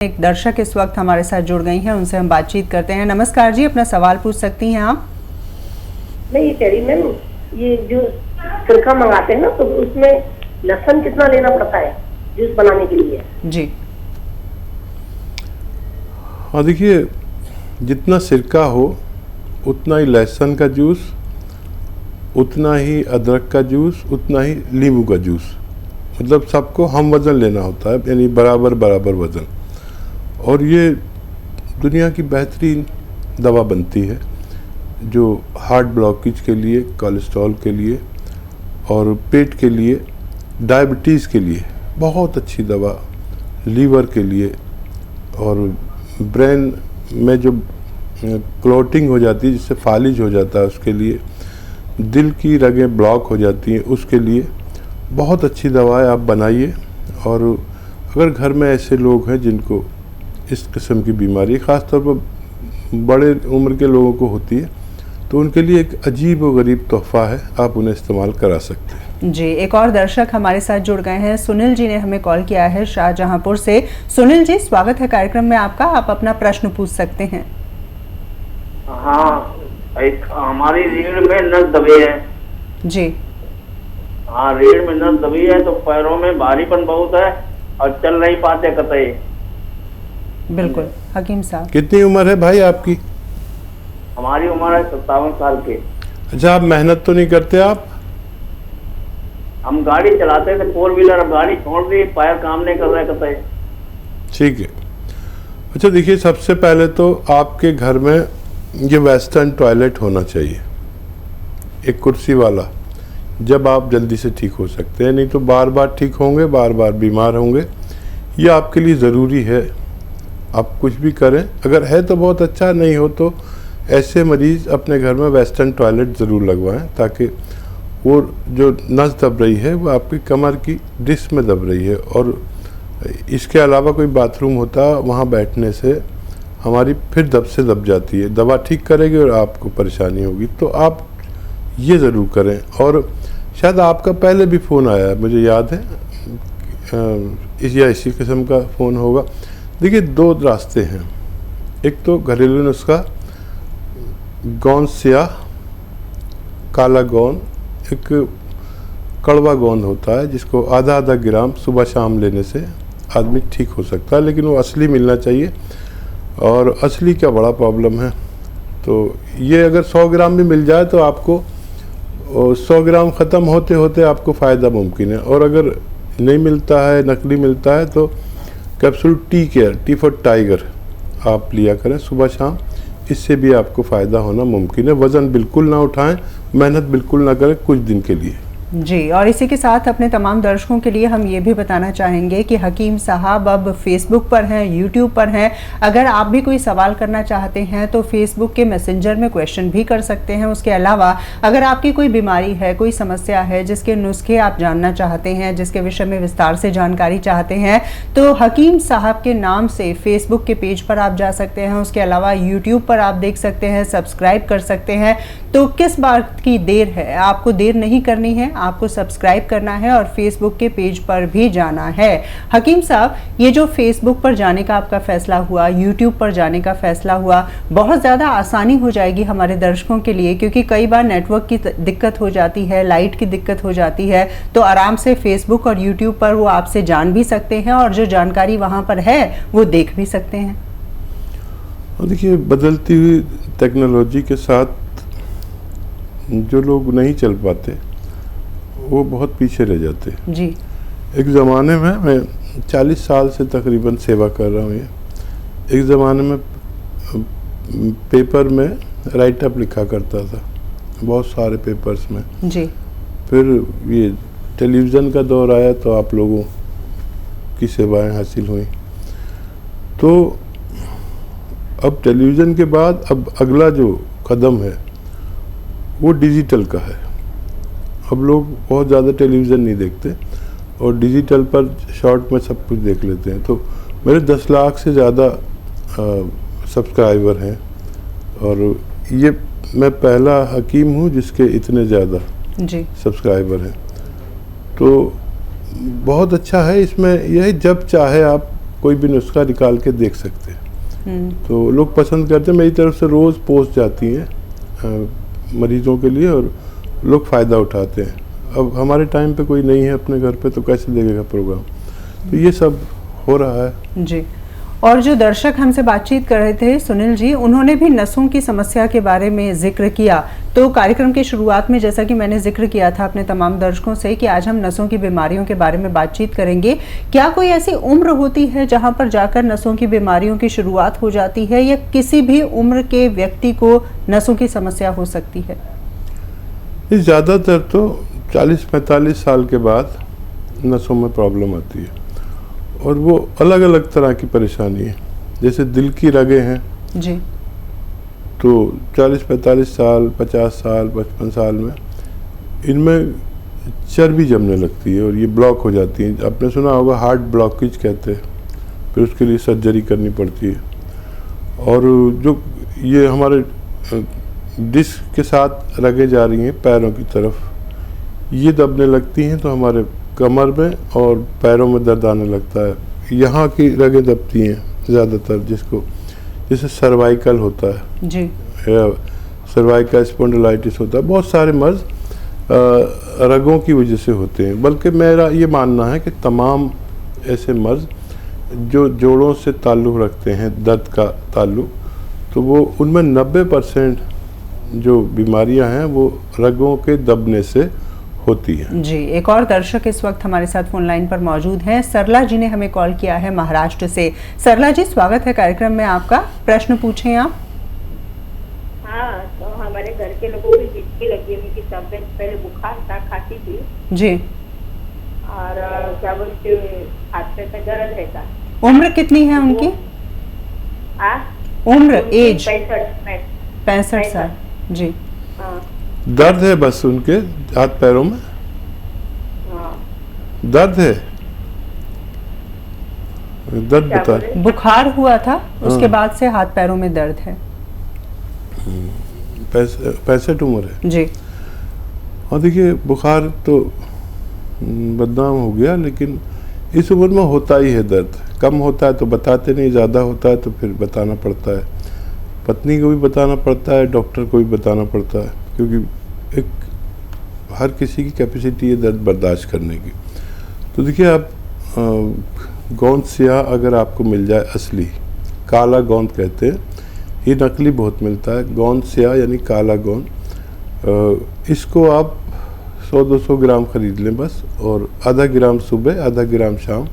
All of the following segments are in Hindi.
एक दर्शक इस वक्त हमारे साथ जुड़ गई हैं, उनसे हम बातचीत करते हैं। नमस्कार जी, अपना सवाल पूछ सकती हैं आप। मैं ये कह रही मैम, ये जो सिरका मंगाते हैं ना, तो उसमें लहसुन कितना लेना पड़ता है जूस बनाने के लिए? जी हाँ, देखिए, जितना सिरका हो उतना ही लहसुन का जूस, उतना ही अदरक का जूस, उतना ही नींबू का जूस, मतलब सबको हम वज़न लेना होता है, यानी बराबर बराबर वज़न। और ये दुनिया की बेहतरीन दवा बनती है जो हार्ट ब्लॉकेज के लिए, कोलेस्ट्रॉल के लिए और पेट के लिए, डायबिटीज़ के लिए बहुत अच्छी दवा, लीवर के लिए और ब्रेन में जो क्लॉटिंग हो जाती है जिससे फालिज हो जाता है उसके लिए, दिल की रगें ब्लॉक हो जाती हैं उसके लिए बहुत अच्छी दवा है। आप बनाइए। और अगर घर में ऐसे लोग हैं जिनको इस किस्म की बीमारी ख़ासतौर पर बड़े उम्र के लोगों को होती है तो उनके लिए एक अजीब व गरीब तोहफ़ा है, आप उन्हें इस्तेमाल करा सकते हैं। जी, एक और दर्शक हमारे साथ जुड़ गए हैं। सुनील जी ने हमें कॉल किया है शाहजहांपुर से। सुनील जी, स्वागत है कार्यक्रम में आपका, आप अपना प्रश्न पूछ सकते हैं। हाँ, एक हमारी रीढ़ में नस दबी है। जी हाँ, रीढ़ में नस दबी है तो पैरों में भारीपन बहुत है और चल नहीं पाते कतई। बिल्कुल, हकीम साहब। कितनी उम्र है भाई आपकी? हमारी उम्र है 57 साल की। अच्छा, आप मेहनत तो नहीं करते आप? हम गाड़ी चलाते थे, 4 व्हीलर, अब गाड़ी छोड़ दी, पैर काम नहीं कर रहे कतई। ठीक है। अच्छा देखिए, सबसे पहले तो आपके घर में ये वेस्टर्न टॉयलेट होना चाहिए, एक कुर्सी वाला, जब आप जल्दी से ठीक हो सकते हैं। नहीं तो बार बार ठीक होंगे, बार बार बीमार होंगे। ये आपके लिए ज़रूरी है। आप कुछ भी करें, अगर है तो बहुत अच्छा, नहीं हो तो ऐसे मरीज़ अपने घर में वेस्टर्न टॉयलेट ज़रूर लगवाएं ताकि वो जो नस दब रही है वो आपकी कमर की डिस्क में दब रही है। और इसके अलावा कोई बाथरूम होता, वहाँ बैठने से हमारी फिर दब से दब जाती है, दवा ठीक करेगी और आपको परेशानी होगी। तो आप ये ज़रूर करें। और शायद आपका पहले भी फ़ोन आया है, मुझे याद है, इसी किस्म का फ़ोन होगा। देखिए, 2 रास्ते हैं। एक तो घरेलू नुस्खा, गोंद स्याह, काला गोंद, एक कड़वा गोंद होता है जिसको आधा आधा ग्राम सुबह शाम लेने से आदमी ठीक हो सकता है, लेकिन वो असली मिलना चाहिए। और असली का बड़ा प्रॉब्लम है। तो ये अगर 100 ग्राम भी मिल जाए तो आपको 100 ग्राम ख़त्म होते होते आपको फ़ायदा मुमकिन है। और अगर नहीं मिलता है, नकली मिलता है, तो capsule tea care, T for tiger आप लिया करें सुबह शाम, इससे भी आपको फ़ायदा होना मुमकिन है। वज़न बिल्कुल ना उठाएं, मेहनत बिल्कुल ना करें कुछ दिन के लिए। जी, और इसी के साथ अपने तमाम दर्शकों के लिए हम ये भी बताना चाहेंगे कि हकीम साहब अब फेसबुक पर हैं, यूट्यूब पर हैं। अगर आप भी कोई सवाल करना चाहते हैं तो फेसबुक के मैसेंजर में क्वेश्चन भी कर सकते हैं। उसके अलावा अगर आपकी कोई बीमारी है, कोई समस्या है, जिसके नुस्खे आप जानना चाहते हैं, जिसके विषय में विस्तार से जानकारी चाहते हैं, तो हकीम साहब के नाम से फेसबुक के पेज पर आप जा सकते हैं। उसके अलावा यूट्यूब पर आप देख सकते हैं, सब्सक्राइब कर सकते हैं। तो किस बात की देर है? आपको देर नहीं करनी है, आपको सब्सक्राइब करना है और फेसबुक के पेज पर भी जाना है। हकीम साहब, ये जो फेसबुक पर जाने का आपका फैसला हुआ, यूट्यूब पर जाने का फैसला हुआ, बहुत ज़्यादा आसानी हो जाएगी हमारे दर्शकों के लिए, क्योंकि कई बार नेटवर्क की दिक्कत हो जाती है, लाइट की दिक्कत हो जाती है। तो आराम से फेसबुक और यूट्यूब पर वो आपसे जान भी सकते हैं और जो जानकारी वहाँ पर है वो देख भी सकते हैं। देखिए, बदलती हुई टेक्नोलॉजी के साथ जो लोग नहीं चल पाते वो बहुत पीछे रह जाते हैं। जी, एक ज़माने में, मैं 40 साल से तकरीबन सेवा कर रहा हूँ ये, एक ज़माने में पेपर में राइट अप लिखा करता था, बहुत सारे पेपर्स में। जी, फिर ये टेलीविज़न का दौर आया तो आप लोगों की सेवाएं हासिल हुई। तो अब टेलीविज़न के बाद अब अगला जो कदम है वो डिजिटल का है। अब लोग बहुत ज़्यादा टेलीविज़न नहीं देखते और डिजिटल पर शॉर्ट में सब कुछ देख लेते हैं। तो मेरे 10 लाख से ज़्यादा सब्सक्राइबर हैं और ये मैं पहला हकीम हूँ जिसके इतने ज़्यादा सब्सक्राइबर हैं। तो बहुत अच्छा है। इसमें यही जब चाहे आप कोई भी नुस्खा निकाल के देख सकते हैं। तो लोग पसंद करते हैं, मेरी तरफ से रोज़ पोस्ट जाती हैं मरीजों के लिए और लोग फ़ायदा उठाते हैं। अब हमारे टाइम पे कोई नहीं है अपने घर पे तो कैसे देखेगा प्रोग्राम, तो ये सब हो रहा है जी। और जो दर्शक हमसे बातचीत कर रहे थे सुनील जी, उन्होंने भी नसों की समस्या के बारे में जिक्र किया। तो कार्यक्रम की शुरुआत में जैसा कि मैंने जिक्र किया था अपने तमाम दर्शकों से कि आज हम नसों की बीमारियों के बारे में बातचीत करेंगे। क्या कोई ऐसी उम्र होती है जहां पर जाकर नसों की बीमारियों की शुरुआत हो जाती है, या किसी भी उम्र के व्यक्ति को नसों की समस्या हो सकती है? ज़्यादातर तो 40-45 साल के बाद नसों में प्रॉब्लम आती है और वो अलग अलग तरह की परेशानी है। जैसे दिल की रगें हैं जी, तो 40-45 साल, 50 साल, 55 साल में इनमें चर्बी जमने लगती है और ये ब्लॉक हो जाती है। आपने सुना होगा हार्ट ब्लॉकेज कहते हैं, फिर उसके लिए सर्जरी करनी पड़ती है। और जो ये हमारे डिस्क के साथ रगें जा रही हैं पैरों की तरफ, ये दबने लगती हैं तो हमारे कमर में और पैरों में दर्द आने लगता है। यहाँ की रगें दबती हैं ज़्यादातर, जैसे सर्वाइकल होता है जी, या सर्वाइकल स्पॉन्डिलाइटिस होता है। बहुत सारे मर्ज रगों की वजह से होते हैं। बल्कि मेरा ये मानना है कि तमाम ऐसे मर्ज जो जोड़ों से ताल्लुक़ रखते हैं, दर्द का ताल्लुक़, तो वो उनमें 90% जो बीमारियां हैं वो रगों के दबने से होती है। जी। एक और दर्शक इस वक्त हमारे साथ फोन लाइन पर मौजूद हैं। सरला जी ने हमें कॉल किया है महाराष्ट्र से। सरला जी, स्वागत है कार्यक्रम में आपका। प्रश्न पूछें आप। हाँ, तो हमारे घर के लोगों को हिचकी लगी, उनकी तबीयत पहले बुखार था, खांसी थी जी। और क्या बोलते हाथ पे दर्द रहता। उम्र कितनी है उनकी? उम्र, एज? 65 साल। जी। हाँ, दर्द है बस उनके हाथ पैरों में? हाँ। दर्द है? दर्द क्या बता। बोले? बुखार हुआ था, उसके बाद से हाथ पैरों में दर्द है। 65 उम्र है जी। और देखिए बुखार तो बदनाम हो गया, लेकिन इस उम्र में होता ही है दर्द। कम होता है तो बताते नहीं, ज़्यादा होता है तो फिर बताना पड़ता है। पत्नी को भी बताना पड़ता है, डॉक्टर को भी बताना पड़ता है, क्योंकि एक हर किसी की कैपेसिटी है दर्द बर्दाश्त करने की। तो देखिए आप गोंद स्याह अगर आपको मिल जाए, असली काला गोंद कहते हैं, ये नकली बहुत मिलता है। गोंद स्याह यानी काला गोंद, इसको आप 100-200 ग्राम खरीद लें बस, और आधा ग्राम सुबह, आधा ग्राम शाम,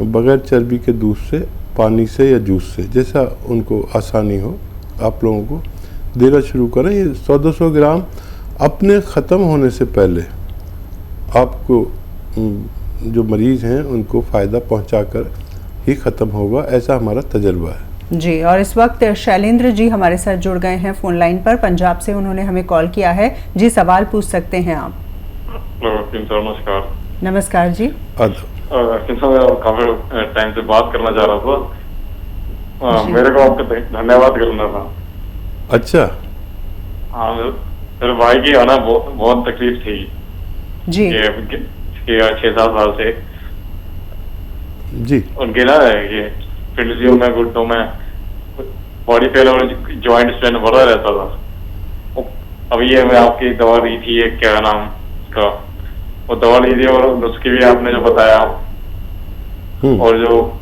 बग़ैर चर्बी के दूध से, पानी से या जूस से, जैसा उनको आसानी हो आप लोगों को देना शुरू करें। ये 100-200 ग्राम अपने ख़त्म होने से पहले आपको जो मरीज़ हैं उनको फ़ायदा पहुंचाकर ही ख़त्म होगा, ऐसा हमारा तजर्बा है। जी। और इस वक्त शैलेंद्र जी हमारे साथ जुड़ गए हैं फोन लाइन पर, पंजाब से। उन्होंने हमें कॉल किया है। जी, सवाल पूछ सकते हैं आप। नमस्कार। नमस्कार जी। काफी टाइम से बात करना चाह रहा था, मेरे को आपका धन्यवाद करना था। अच्छा। हाँ, मेरे भाई की आना बहुत तकलीफ थी जी। 6-7 साल से जी। उनके ना ये फिजियो में, घुटनों में बॉडी पेन और जॉइंट स्ट्रेन बढ़ा रहता था। अभी ये मैं आपकी दवा ली थी, ये क्या नाम का, वो दवा ली थी और उसकी भी आपने जो बताया, और जो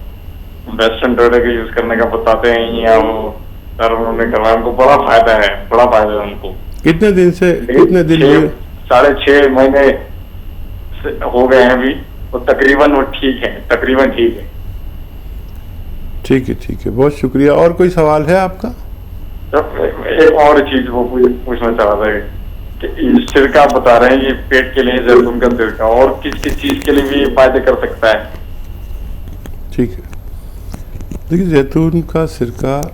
वेस्टर्न ड्रग के यूज करने का बताते हैं, या वो सर उन्होंने करवाया, उनको बड़ा फायदा है उनको। कितने दिन? 6.5 महीने हो गए हैं अभी, तो तकरीबन वो ठीक है। ठीक है, बहुत शुक्रिया। और कोई सवाल है आपका? एक और चीज वो पूछना चाह रहा था कि सिरका आप बता रहे हैं, ये पेट के लिए जैतून का सिरका, और किस किस चीज के लिए भी ये फायदे कर सकता है? ठीक है, देखिए जैतून का सिरका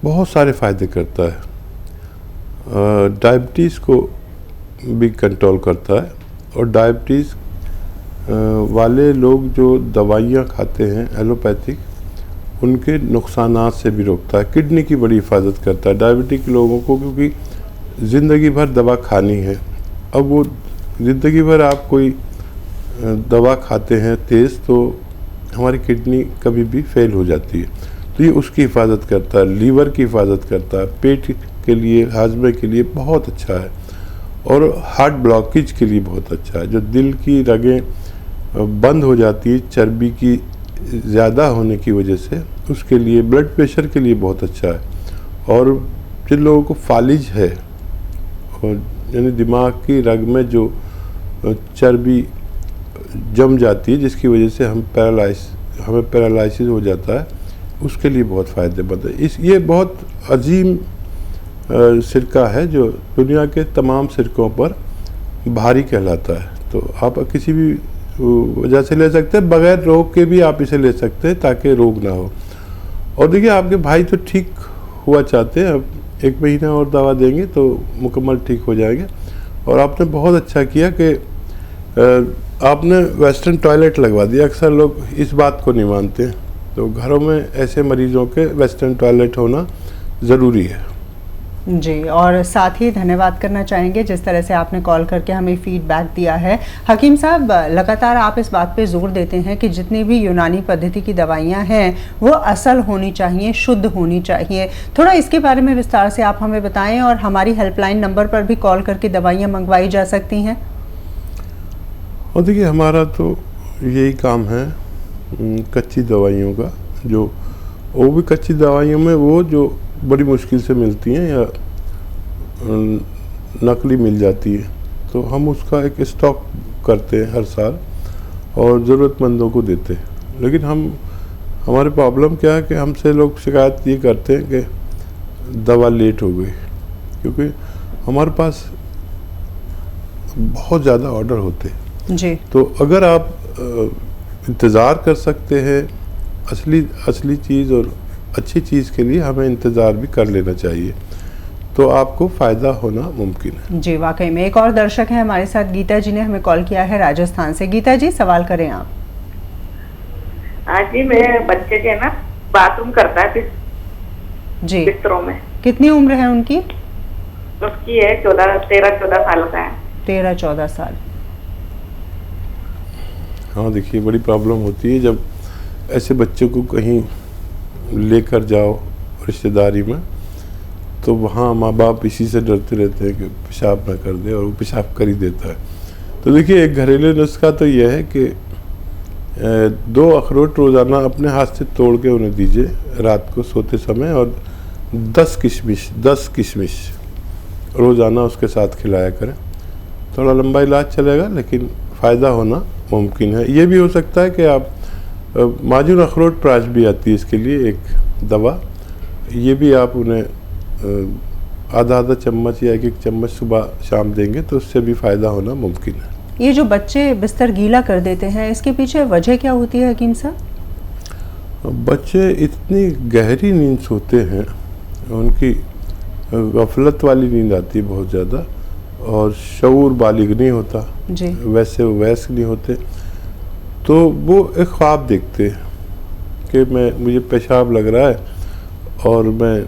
बहुत सारे फ़ायदे करता है। डायबिटीज़ को भी कंट्रोल करता है, और डायबिटीज़ वाले लोग जो दवाइयाँ खाते हैं एलोपैथिक, उनके नुकसानात से भी रोकता है। किडनी की बड़ी हिफाजत करता है डायबिटिक लोगों को, क्योंकि ज़िंदगी भर दवा खानी है। अब वो ज़िंदगी भर आप कोई दवा खाते हैं तेज़ तो हमारी किडनी कभी भी फेल हो जाती है। तो ये उसकी हिफाजत करता है, लीवर की हिफाजत करता है, पेट के लिए, हाजमे के लिए बहुत अच्छा है और हार्ट ब्लॉकेज के लिए बहुत अच्छा है। जो दिल की रगें बंद हो जाती है चर्बी की ज़्यादा होने की वजह से, उसके लिए, ब्लड प्रेशर के लिए बहुत अच्छा है। और जिन लोगों को फालिज है और यानी दिमाग की रग में जो चर्बी जम जाती है जिसकी वजह से हमें पैरालिसिस हो जाता है, उसके लिए बहुत फ़ायदेमंद है। ये बहुत अजीम सिरका है जो दुनिया के तमाम सिरकों पर भारी कहलाता है। तो आप किसी भी वजह से ले सकते हैं, बगैर रोग के भी आप इसे ले सकते हैं ताकि रोग ना हो। और देखिए आपके भाई तो ठीक हुआ चाहते हैं, अब 1 महीना और दवा देंगे तो मुकम्मल ठीक हो जाएंगे। और आपने बहुत अच्छा किया कि आपने वेस्टर्न टॉयलेट लगवा दिया। अक्सर लोग इस बात को नहीं मानते, तो घरों में ऐसे मरीजों के वेस्टर्न टॉयलेट होना ज़रूरी है। जी, और साथ ही धन्यवाद करना चाहेंगे जिस तरह से आपने कॉल करके हमें फीडबैक दिया है। हकीम साहब, लगातार आप इस बात पे जोर देते हैं कि जितनी भी यूनानी पद्धति की दवाइयाँ हैं वो असल होनी चाहिए, शुद्ध होनी चाहिए। थोड़ा इसके बारे में विस्तार से आप हमें बताएं और हमारी हेल्पलाइन नंबर पर भी कॉल करके दवाइयाँ मंगवाई जा सकती हैं। और देखिए हमारा तो यही काम है कच्ची दवाइयों का, जो वो भी कच्ची दवाइयों में वो जो बड़ी मुश्किल से मिलती हैं या नकली मिल जाती है, तो हम उसका एक स्टॉक करते हैं हर साल और ज़रूरतमंदों को देते हैं। लेकिन हमारे प्रॉब्लम क्या है कि हमसे लोग शिकायत ये करते हैं कि दवा लेट हो गई, क्योंकि हमारे पास बहुत ज़्यादा ऑर्डर होते हैं जी। तो अगर आप इंतज़ार कर सकते हैं असली चीज़ और अच्छी चीज़ के लिए, हमें इंतज़ार भी कर लेना चाहिए, तो आपको फ़ायदा होना मुमकिन है। जी, वाकई में। एक और दर्शक है हमारे साथ, गीता जी ने हमें कॉल किया है राजस्थान से। गीता जी, सवाल करें आप। हाँ जी, मेरे बच्चे के ना बाथरूम करता है जी, बिस्तरों में। कितनी उम्र है उनकी? उसकी है 13-14 साल का है। 13-14 साल। हाँ देखिए, बड़ी प्रॉब्लम होती है जब ऐसे बच्चों को कहीं लेकर जाओ रिश्तेदारी में, तो वहाँ माँ बाप इसी से डरते रहते हैं कि पेशाब ना कर दे, और वो पेशाब कर ही देता है। तो देखिए एक घरेलू नुस्खा तो यह है कि 2 अखरोट रोज़ाना अपने हाथ से तोड़ के उन्हें दीजिए रात को सोते समय, और 10 किशमिश रोज़ाना उसके साथ खिलाया करें। थोड़ा लंबा इलाज चलेगा लेकिन फ़ायदा होना मुमकिन है। ये भी हो सकता है कि आप माजून अखरोट प्राश भी आती है इसके लिए एक दवा, ये भी आप उन्हें आधा चम्मच या 1 चम्मच सुबह शाम देंगे तो उससे भी फ़ायदा होना मुमकिन है। ये जो बच्चे बिस्तर गीला कर देते हैं, इसके पीछे वजह क्या होती है हकीम साहब? बच्चे इतनी गहरी नींद सोते हैं, उनकी गफलत वाली नींद आती है बहुत ज़्यादा, और शऊर बालिग नहीं होता जी। वैसे वयस्क नहीं होते, तो वो एक ख्वाब देखते हैं कि मुझे पेशाब लग रहा है और मैं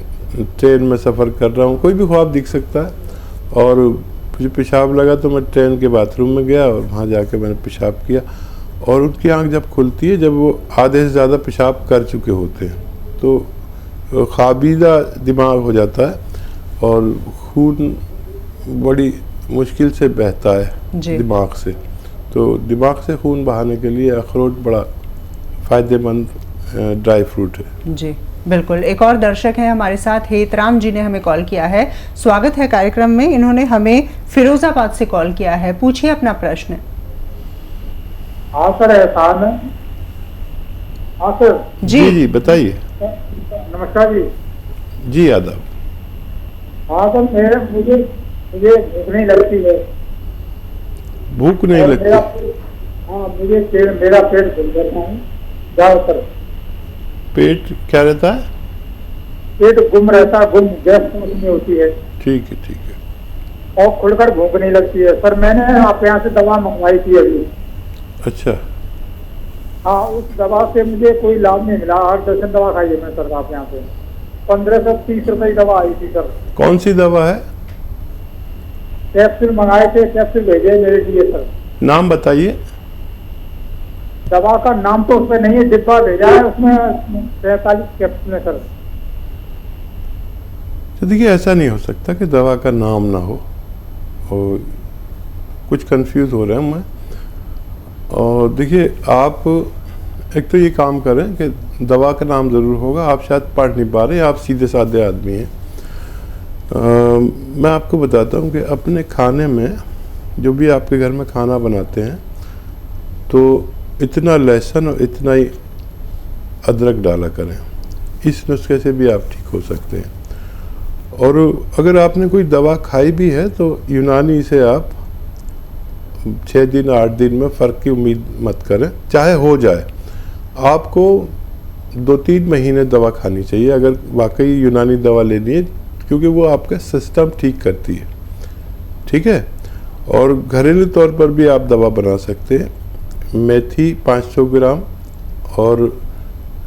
ट्रेन में सफ़र कर रहा हूँ, कोई भी ख्वाब दिख सकता है, और मुझे पेशाब लगा तो मैं ट्रेन के बाथरूम में गया और वहाँ जाके मैंने पेशाब किया, और उनकी आंख जब खुलती है जब वो आधे से ज़्यादा पेशाब कर चुके होते हैं, तो ख्वाबीदा दिमाग हो जाता है और खून बड़ी मुश्किल से बहता है दिमाग से। तो दिमाग से खून बहाने के लिए अखरोट बड़ा फ़ायदेमंद ड्राई फ्रूट है। जी बिल्कुल। एक और दर्शक हैं हमारे साथ, हेतराम जी ने हमें कॉल किया है। स्वागत है कार्यक्रम में। इन्होंने हमें फिरोजाबाद से कॉल किया है। पूछिए अपना प्रश्न। हाँ सर, एहसान है। हाँ सर। जी बताइए। नमस्कार जी। जी आदाब। हाँ सर, मुझे भूख नहीं लगती है। भूख नहीं लगती? हाँ, मेरा पेट घूम जाता है ज़्यादातर। पेट क्या रहता है? पेट गुम रहता है, गैस नहीं होती है। ठीक है। और खुलकर भूख नहीं लगती है। सर मैंने आपके यहाँ से दवा मंगवाई थी अभी। अच्छा। हाँ, उस दवा से मुझे कोई लाभ नहीं मिला। 8 दर्जन दवा खाई है मैं सर आपके यहाँ से। 1530 रुपए की दवा आई थी सर। कौन सी दवा है? कैप्सूल मंगाए थे, कैप्सूल भेजे मेरे लिए सर। नाम बताइए। दवा का नाम तो उसमें नहीं है, डिब्बा भेजा है उसमें 43 कैप्सूल है सर। तो देखिए ऐसा नहीं हो सकता कि दवा का नाम ना हो, और कुछ कंफ्यूज हो रहे हैं मैं। और देखिए आप एक तो ये काम करें कि दवा का नाम ज़रूर होगा, आप शायद पढ़ नहीं पा रहे, आप सीधे साधे आदमी हैं। मैं आपको बताता हूँ कि अपने खाने में जो भी आपके घर में खाना बनाते हैं तो इतना लहसुन और इतना ही अदरक डाला करें। इस नुस्खे से भी आप ठीक हो सकते हैं। और अगर आपने कोई दवा खाई भी है तो यूनानी से आप 6 दिन 8 दिन में फ़र्क की उम्मीद मत करें, चाहे हो जाए। आपको 2-3 महीने दवा खानी चाहिए अगर वाकई यूनानी दवा लेनी है, क्योंकि वो आपका सिस्टम ठीक करती है। ठीक है। और घरेलू तौर पर भी आप दवा बना सकते हैं। मेथी 500 ग्राम और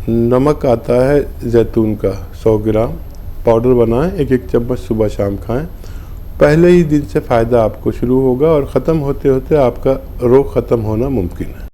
नमक आता है जैतून का 100 ग्राम, पाउडर बनाएं, 1-1 चम्मच सुबह शाम खाएं। पहले ही दिन से फ़ायदा आपको शुरू होगा और ख़त्म होते होते आपका रोग ख़त्म होना मुमकिन है।